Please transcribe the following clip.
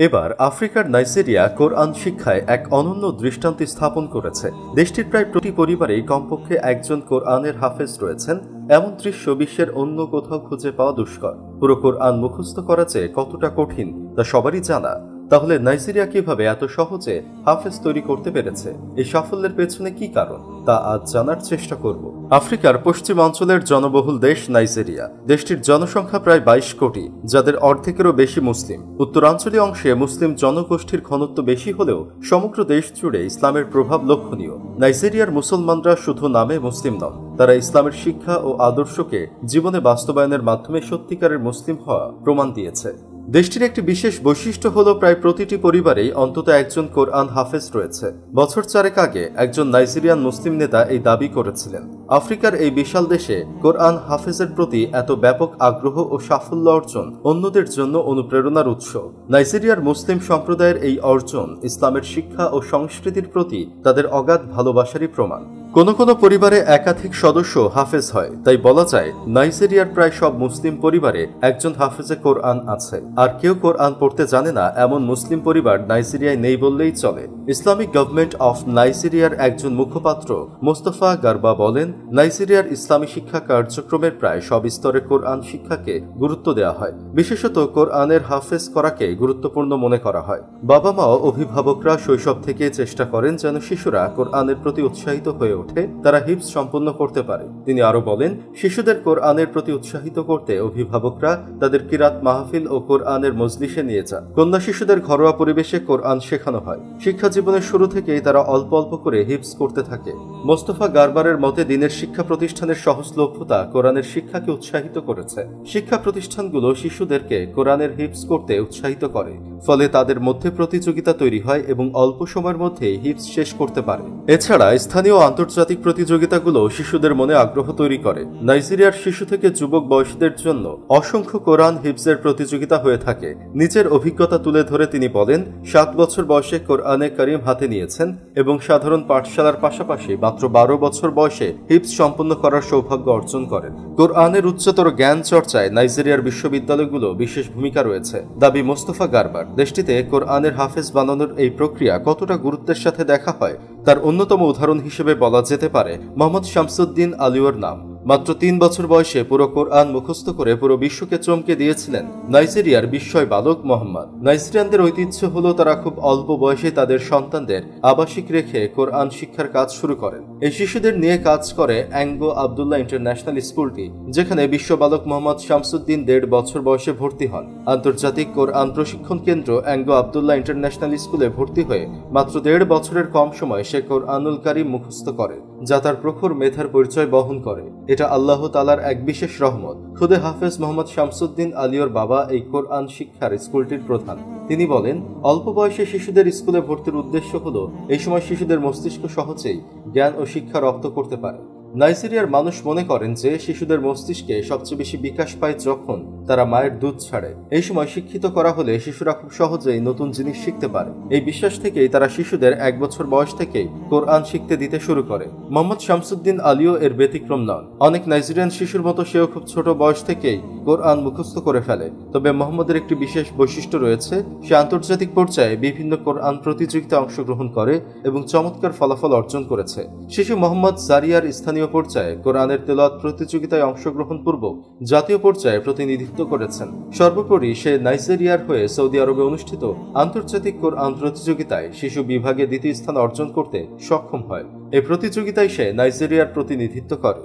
এবার আফ্রিকার নাইজেরিয়া কোরআন শিক্ষায় এক অনন্য দৃষ্টান্ত স্থাপন করেছে। দেশটির প্রায় প্রতি পরিবারেই কমপক্ষে একজন কোরআনের হাফেজ রয়েছেন। এমন দৃশ্য বিশ্বের অন্য কোথাও খুঁজে পাওয়া দুষ্কর। পুরো কোরআন মুখস্থ করা যে কতটা কঠিন তা সবারই জানা। তাহলে নাইজেরিয়া কিভাবে এত সহজে হাফেজ তৈরি করতে পেরেছে? এই সাফল্যের পেছনে কি কারণ তা আজ জানার চেষ্টা করব। আফ্রিকার পশ্চিমাঞ্চলের জনবহুল দেশ নাইজেরিয়া। দেশটির জনসংখ্যা প্রায় 22 কোটি, যাদের অর্ধেকেরও বেশি মুসলিম। উত্তরাঞ্চলীয় অংশে মুসলিম জনগোষ্ঠীর ঘনত্ব বেশি হলেও সমগ্র দেশ জুড়ে ইসলামের প্রভাব লক্ষণীয়। নাইজেরিয়ার মুসলমানরা শুধু নামে মুসলিম নন, তারা ইসলামের শিক্ষা ও আদর্শকে জীবনে বাস্তবায়নের মাধ্যমে সত্যিকারের মুসলিম হওয়া প্রমাণ দিয়েছে। দেশটির একটি বিশেষ বৈশিষ্ট্য হল প্রায় প্রতিটি পরিবারেই অন্তত একজন কোরআন হাফেজ রয়েছে। বছর চারেক আগে একজন নাইজেরিয়ান মুসলিম নেতা এই দাবি করেছিলেন। আফ্রিকার এই বিশাল দেশে কোরআন হাফেজের প্রতি এত ব্যাপক আগ্রহ ও সাফল্য অর্জন অন্যদের জন্য অনুপ্রেরণার উৎস। নাইজেরিয়ার মুসলিম সম্প্রদায়ের এই অর্জন ইসলামের শিক্ষা ও সংস্কৃতির প্রতি তাদের অগাধ ভালোবাসারই প্রমাণ। কোনো কোনো পরিবারে একাধিক সদস্য হাফেজ হয়, তাই বলা যায় নাইজেরিয়ার প্রায় সব মুসলিম পরিবারে একজন হাফেজে কোরআন আছে। আর কেউ কোরআন পড়তে জানে না এমন মুসলিম পরিবার নাইজেরিয়ায় নেই বললেই চলে। ইসলামিক গভর্নমেন্ট অফ নাইজেরিয়ার একজন মুখপাত্র মোস্তফা গারবা বলেন, নাইজেরিয়ার ইসলামী শিক্ষা কার্যক্রমের প্রায় সব স্তরে কোরআন শিক্ষাকে গুরুত্ব দেওয়া হয়। বিশেষত কোরআনের হাফেজ করাকে গুরুত্বপূর্ণ মনে করা হয়। বাবা মা ও অভিভাবকরা শৈশব থেকে চেষ্টা করেন যেন শিশুরা কোরআনের প্রতি উৎসাহিত হয়ে ওঠে, তারা হিফজ সম্পন্ন করতে পারে। তিনি আরো বলেন, শিশুদের কোরআনের প্রতি উৎসাহিত করতে অভিভাবকরা তাদের কিরাত মাহফিল ও কোরআনের মজলিসে নিয়ে যান। কন্যা শিশুদের ঘরোয়া পরিবেশে কোরআন শেখানো হয়। শিক্ষা জীবনের শুরু থেকেই তারা অল্প অল্প করে হিফজ করতে থাকে। মোস্তফা গারবারের মতে দিনের শিক্ষা প্রতিষ্ঠানের সহজলভ্যতা কোরআনের শিক্ষাকে উৎসাহিত করেছে। শিক্ষা প্রতিষ্ঠানগুলো শিশুদেরকে কোরআনের হিফজ করতে উৎসাহিত করে, ফলে তাদের মধ্যে প্রতিযোগিতা তৈরি হয় এবং অল্প সময়ের মধ্যে হিফজ শেষ করতে পারে। এছাড়া স্থানীয় আন্তর্জাতিক প্রতিযোগিতাগুলো শিশুদের মনে আগ্রহ তৈরি করে। নাইজেরিয়ার শিশু থেকে যুবক বয়সীদের জন্য অসংখ্য কোরআন হিফজের প্রতিযোগিতা হয়ে থাকে। নিজের অভিজ্ঞতা তুলে ধরে তিনি বলেন, 7 বছর বয়সে কোরআনে কারিম হাতে নিয়েছেন এবং সাধারণ পাঠশালার পাশাপাশি মাত্র 12 বছর বয়সে হিফজ সম্পন্ন করার সৌভাগ্য অর্জন করেন। কোরআনের উচ্চতর জ্ঞান চর্চায় নাইজেরিয়ার বিশ্ববিদ্যালয়গুলো বিশেষ ভূমিকা রয়েছে, দাবি মোস্তফা গারবার। দেশটিতে কোরআনের হাফেজ বানানোর এই প্রক্রিয়া কতটা গুরুত্বের সাথে দেখা হয় তার অন্যতম উদাহরণ হিসেবে বলা যেতে পারে মোহাম্মদ শামসুদ্দিন আলিওর নাম। মাত্র 3 বছর বয়সে পুরো কোরআন মুখস্থ করে পুরো বিশ্বকে চমকে দিয়েছিলেন নাইজেরিয়ার বিস্ময় বালক মোহাম্মদ। নাইজেরিয়ানদের ঐতিহ্য হলো তারা খুব অল্প বয়সে তাদের সন্তানদের আবাসিক রেখে কোরআন শিক্ষার কাজ শুরু করেন। এই শিশুদের নিয়ে কাজ করে অ্যাঙ্গো আবদুল্লাহ ইন্টারন্যাশনাল স্কুলটি, যেখানে বিশ্ব বালক মোহাম্মদ শামসুদ্দিন 1.5 বছর বয়সে ভর্তি হন। আন্তর্জাতিক কোরআন প্রশিক্ষণ কেন্দ্র অ্যাঙ্গো আবদুল্লাহ ইন্টারন্যাশনাল স্কুলে ভর্তি হয়ে মাত্র 1.5 বছরের কম সময় সে কোরআনুল কারীম মুখস্থ করে, যা তার প্রখর মেধার পরিচয় বহন করে। এটা আল্লাহ তাআলার এক বিশেষ রহমত। খুদে হাফেজ মোহাম্মদ শামসুদ্দিন আলিওর বাবা এই কোরআন শিক্ষার স্কুলটির প্রধান। তিনি বলেন, অল্প বয়সে শিশুদের স্কুলে ভর্তির উদ্দেশ্য হলো এই সময় শিশুদের মস্তিষ্ক সহজেই জ্ঞান ও শিক্ষা রপ্ত করতে পারে। নাইজেরিয়ার মানুষ মনে করেন যে শিশুদের মস্তিষ্কে সবচেয়ে বেশি বিকাশ পায় যখন তারা মায়ের দুধ ছাড়ে। এই সময় শিক্ষিত করা হলে শিশুরা খুব সহজেই নতুন জিনিস শিখতে পারে। এই বিশ্বাস থেকেই তারা শিশুদের 1 বছর বয়স থেকেই কোরআন শিখতে দিতে শুরু করে। মোহাম্মদ শামসুদ্দিন আলিও এর ব্যতিক্রম নন। অনেক নাইজেরিয়ান শিশুর মতো সেও খুব ছোট বয়স থেকেই কোরআন মুখস্থ করে ফেলে। তবে মোহাম্মদের একটি বিশেষ বৈশিষ্ট্য রয়েছে, সে আন্তর্জাতিক পর্যায়ে বিভিন্ন কোরআন প্রতিযোগিতায় অংশগ্রহণ করে এবং চমৎকার ফলাফল অর্জন করেছে। শিশু মোহাম্মদ জারিয়ার স্থানীয় পর্যায়ে কোরআনের তেলাওয়াত প্রতিযোগিতায় অংশগ্রহণ পূর্বক জাতীয় পর্যায়ে প্রতিনিধিত্ব করেছেন। সর্বোপরি সে নাইজেরিয়ার হয়ে সৌদি আরবে অনুষ্ঠিত আন্তর্জাতিক কোরআন প্রতিযোগিতায় শিশু বিভাগে 2য় স্থান অর্জন করতে সক্ষম হয়। এই প্রতিযোগিতায় সে নাইজেরিয়ার প্রতিনিধিত্ব করে।